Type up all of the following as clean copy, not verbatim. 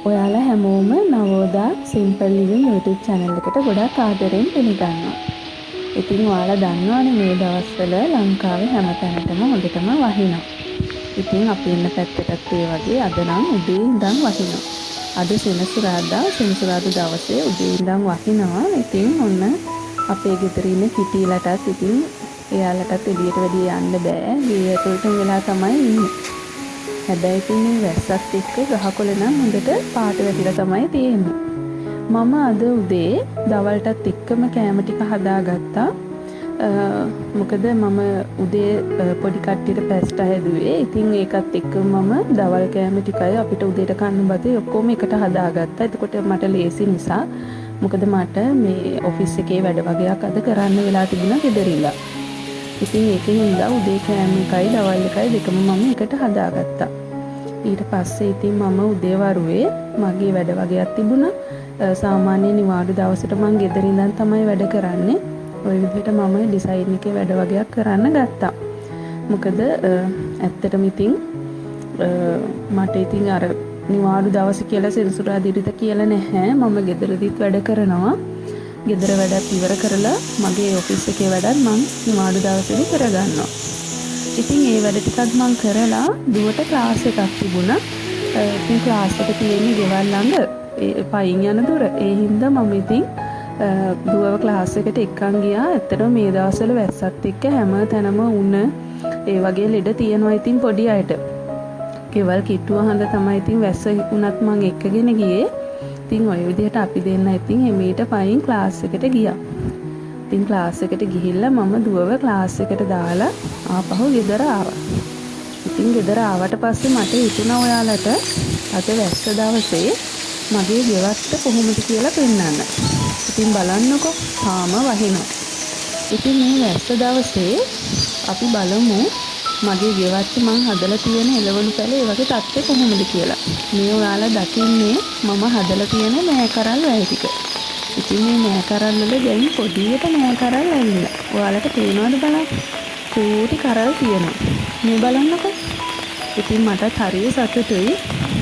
ඔයාලා හැමෝම නවෝදා simple living YouTube channel එකට ගොඩාක් ආදරෙන් පිළිගන්නවා. ඉතින් ඔයාලා දන්නවනේ මේ දවස්වල ලංකාවේ හැම තැනටම හොඳටම වහිනවා. ඉතින් අපි ඉන්න පැත්තටත් ඒ වගේ අද නම් උදේ ඉඳන් වහිනවා. අද සෙනසුරාදා දවසේ උදේ ඉඳන් වහිනවා. ඉතින් ඔන්න අපේ ගෙදර ඉන්න කිටිලටත් ඉතින් එයාලටත් එළියට වැඩි යන්න බෑ. ගේ ඇතුළට වෙලා තමයි ඉන්නේ. හැබැයි ඉතින් මේ වැස්සත් එක්ක ගහකොළ නම් හොඳට පාට වැටිලා තමයි තියෙන්නේ. මම අද උදේ දවල්ටත් එක්කම කෑම ටික හදාගත්තා. මොකද මම උදේ පොඩි කට්ටියට පැස්ටා හැදුවේ. ඉතින් ඒකත් එක්කම මම දවල් කෑම ටිකයි අපිට උදේට කන්න බතේ ඔක්කොම එකට හදාගත්තා. එතකොට මට ලේසි නිසා මොකද මට මේ ඔෆිස් එකේ වැඩ වගේක් අද කරන්න වෙලා තිබුණා ගෙදරින්ලා. ඉතින් ඒකෙන් ඉඳලා උදේ කෑම එකයි දවල් එකයි දෙකම මම එකට හදාගත්තා. ඊට පස්සේ ඉතින් මම උදේ වරුවේ මගේ වැඩ වගේක් තිබුණා. සාමාන්‍ය නිවාඩු දවසට මම ගෙදර ඉඳන් තමයි වැඩ කරන්නේ. ওই විදිහට මම ඩිසයින් එකේ වැඩ වගේක් කරන්න ගත්තා. මොකද ඇත්තටම ඉතින් මට ඉතින් අර නිවාඩු දවස කියලා සෙනසුරාදා කියලා නැහැ. මම ගෙදරදිත් වැඩ කරනවා. ගෙදර වැඩත් ඉවර කරලා මගේ ඔෆිස් එකේ වැඩත් මම නිවාඩු දවසේදී කරගන්නවා. ඉතින් ඒ වැඩ ටිකක් මම කරලා දුවට ක්ලාස් එකක් තිබුණා. ඉතින් ක්ලාස් එක තියෙන්නේ ගෙවල් ළඟ ඒ පයින් යන දුර. ඒ හින්දා මම ඉතින් දුවව ක්ලාස් එකට එක්කන් ගියා. ඇත්තටම මේ දවස්වල වැස්සත් එක්ක හැම තැනම උණ ඒ වගේ ලෙඩ තියෙනවා ඉතින් පොඩි අයට. ගෙවල් කිට්ටුව හඳ තමයි ඉතින් වැස්ස උනත් මම එක්කගෙන ගියේ. ඉතින් ওই විදිහට අපි දෙන්න ඉතින් එමෙට පයින් ක්ලාස් එකට ගියා. ඉතින් ක්ලාස් එකට ගිහිල්ලා මම දුවව ක්ලාස් එකට දාලා ආපහු ගෙදර ආවා. ඉතින් ගෙදර ආවට පස්සේ මට හිතුණා ඔයාලට අද වැස්ස දවසේ මගේ ගෙවත්ත කොහොමද කියලා පෙන්නන්න. ඉතින් බලන්නකෝ තාම වහිනවා. ඉතින් මේ වැස්ස දවසේ අපි බලමු මගේ ගෙවත්ත මං හදලා තියෙන එළවලු පැල ඒ වගේ තත්ත්වය කොහොමද කියලා. මේ ඔයාලා දකින්නේ මම හදලා තියෙන නෑකරල් වැල් ටික. ඉතින් මේ නෑකරල් වල දැන් පොඩියට නෑකරල් ඇවිල්ලා. ඔයාලට පේනවද බලන්න? චූටි කරල් තියෙනවා. මේ බලන්නකෝ. ඉතින් මටත් හරිය සතුටුයි.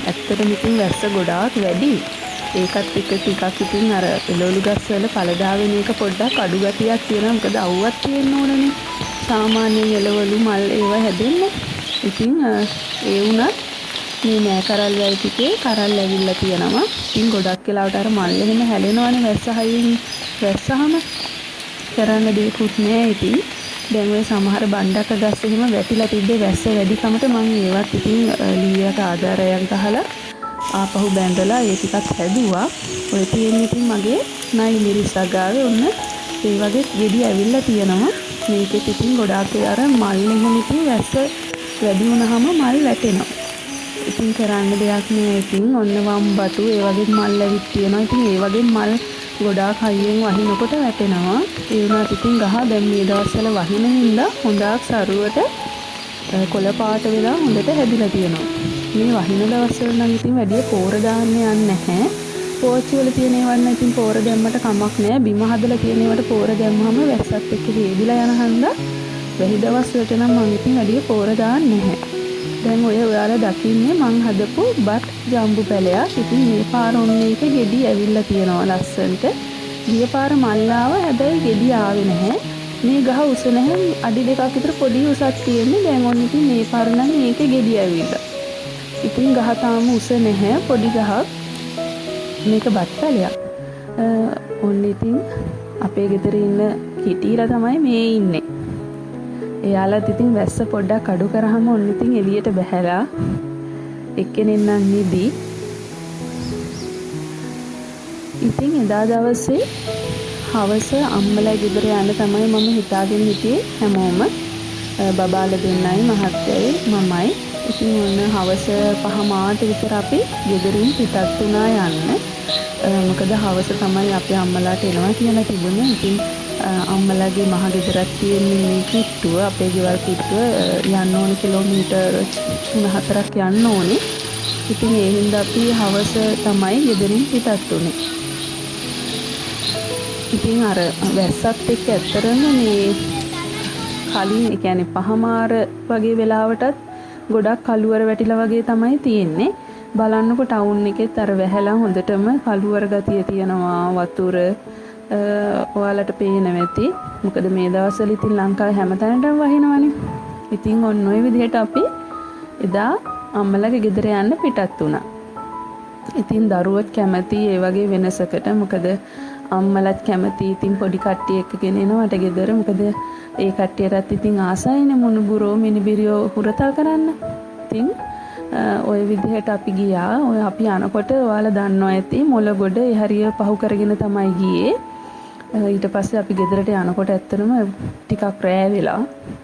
ඇත්තටම ඉතින් වැස්ස ගොඩාක් වැඩි. ඒකත් එක්ක ටිකක් ඉතින් අර එළවලු ගස් වල පළදා වෙන එක පොඩ්ඩක් අඩු ගතියක් තියෙනවා. මොකද අවුවක් තියෙන්න ඕනනේ. සාමාන්‍යයෙන් එළවලු මල් ඒවා හැදෙන්න. ඉතින් ඒ වුණත් මේ නෑකරල් වැල් ටිකේ කරල් ඇවිල්ලා තියෙනවා. ඉතින් ගොඩක් වෙලාවට අර මල් එහෙම හැලෙනවනේ වැස්ස හයියෙන්. වැස්සහම කරන්න දෙයක්වත් නෑ. ඉතින් දැන් ඔය සමහර බණ්ඩක ගස් එහෙම වැටිලා තිබ්බේ වැස්ස වැඩිකමට මම ඒවත් ඉතින් ලීයට ආධාරයක් ගහලා ආපහු බැඳලා ඒ ටිකක් හැදුවා. ඔය තියෙන්නේ ඉතින් මගේ නයි මිරිස් අගාවේ ඔන්න ඒ වගේ ගෙඩි ඇවිල්ලා තියෙනවා. මේකෙත් ඉතින් ගොඩාක් අර මල් එහෙම ඉතින් වැස්ස වැඩි වුණාම මල් වැටෙනවා. ඉතින් කරන්න දෙයක් නෑ. ඉතින් ඔන්න වම්බටු ඒ වගේ මල් ඇවිත් තියෙනවා. ඉතින් ඒ වගේ මල් ගොඩාක් හයියෙන් වහිනකොට වැටෙනවා. ඒ වුණාට ඉතින් ගහ දැන් මේ දවස්වල වහින හින්දා හොඳක් සරුවට කොළ පාට වෙලා හොඳට හැදිලා තියෙනවා. මේ වහින දවස්වල නම් ඉතින් වැඩි පෝර දාන්න යන්නේ නැහැ. පෝච්චි වල තියෙන ඒවා නම් ඉතින් පෝර දැම්මට කමක් නැහැ. බිම හදලා තියෙන ඒවට පෝර දැම්මම වැස්සත් එක්ක හේදිලා යන හන්දා වැහි දවස්වලට නම් මම ඉතින් වැඩි පෝර දාන්නේ නැහැ. දැන් ඔය ඔයාලා දකින්නේ මං හදපු බත් ජම්බු පැලයක්. ඉතින් මේ පාර ඔන්න එක ගෙඩි ඇවිල්ලා තියෙනවා ලස්සනට. ගිය පාර මල්ලාව හැබැයි ගෙඩි ආවේ නැහැ. මේ ගහ උස නැහැ. අඩි දෙකක් විතර පොඩි උසක් තියෙන්නේ. දැන් ඔන්න ඉතින් මේ පාර නම් මේකේ ගෙඩි ඇවිල්ලා. ඉතින් ගහ තාම උස නැහැ. පොඩි ගහක්. මේක බත් පැලයක්. ඔන්න ඉතින් අපේ ගෙදර ඉන්න කිටිලා තමයි මේ ඉන්නේ. එයාලත් ඉතින් වැස්ස පොඩ්ඩක් අඩු කරාම ඔන්න ඉතින් එළියට බහැලා එක්කෙනෙක් නම් නිදි. ඉතින් එදා දවසේ හවස අම්මලා ගෙදර යන්න තමයි මම හිතාගෙන හිටියේ හැමෝම. බබාලා දෙන්නයි මහත්තයයි මමයි. ඉතින් ඔන්න හවස 5 විතර අපි ගෙදරින් පිටත් වුණා යන්න. මොකද හවස තමයි අපේ අම්මලාට එනවා කියලා තිබුණේ. ඉතින් අම්මලාගේ මහ ගෙදරක් තියෙන්නේ මේ කිට්ටුව. අපේ ගෙවල් කිට්ටුව යන්න ඕන කිලෝමීටර් 3-4ක් යන්න ඕනේ. ඉතින් ඒ හින්දා අපි හවස තමයි ගෙදරින් පිටත් වුනේ. ඉතින් අර වැස්සත් එක්ක ඇත්තරම මේ කලින් ඒ කියන්නේ 5 වගේ වෙලාවටත් ගොඩක් කළුවර වැටිලා වගේ තමයි තියෙන්නේ. බලන්නකො ටවුන් එකෙත් අර වැහැලා හොඳටම කළුවර ගතිය තියෙනවා වතුර ඔයාලට පේනවා ඇති. මොකද මේ දවස්වල ඉතින් ලංකාවේ හැමතැනටම වහිනවනේ. ඉතින් ඔන්න ඔය විදිහට අපි එදා අම්මලාගේ ගෙදර යන්න පිටත් වුණා. ඉතින් දරුවොත් කැමති ඒ වගේ වෙනසකට. මොකද අම්මලත් කැමති ඉතින් පොඩි කට්ටිය එක්කගෙන එනවට ගෙදර. මොකද ඒ කට්ටියටත් ඉතින් ආසයිනේ මුණුබුරෝ මිනිබිරියෝ හුරතල් කරන්න. ඉතින් ඔය විදිහට අපි ගියා. ඔය අපි යනකොට ඔයාලා දන්නවා ඇති මොළගොඩ ඒ හරිය පහු කරගෙන තමයි ගියේ. ඊට පස්සේ අපි ගෙදරට යනකොට ඇත්තටම ටිකක් රෑ වෙලා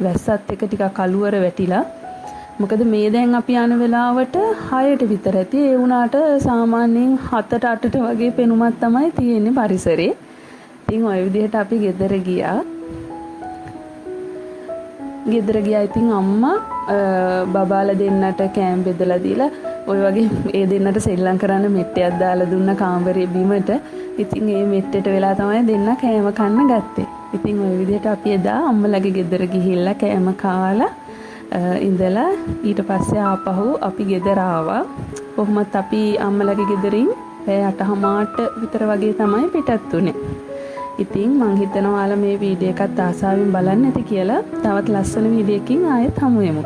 වැස්සත් එක ටිකක් කළුවර වැටිලා. මොකද මේ දැන් අපි යන වෙලාවට 6ට විතර ඇති. ඒ වුණාට සාමාන්‍යයෙන් 7ට 8ට වගේ පෙනුමක් තමයි තියෙන්නේ පරිසරේ. ඉතින් ওই විදිහට අපි ගෙදර ගියා. ඉතින් අම්මා බබාලා දෙන්නට කෑම් බෙදලා දීලා ඔය වගේ ඒ දෙන්නට සෙල්ලම් කරන්න මෙට්ටයක් දාලා දුන්න කාමරේ බිමට. ඉතින් ඒ මෙට්ටෙට වෙලා තමයි දෙන්න කෑම කන්න ගත්තේ. ඉතින් ওই විදිහට අපි එදා අම්මලාගේ ගෙදර ගිහිල්ලා කෑම කාලා ඉඳලා ඊට පස්සේ ආපහු අපි ගෙදර ආවා. කොහොමත් අපි අම්මලාගේ ගෙදරින් පැය 8:00 විතර වගේ තමයි පිටත් උනේ. ඉතින් මං හිතනවා ඔයාලා මේ වීඩියෝ එකත් ආසාවෙන් බලන්න ඇති කියලා. තවත් ලස්සන වීඩියෝ එකකින් ආයෙත් හමු වෙමු.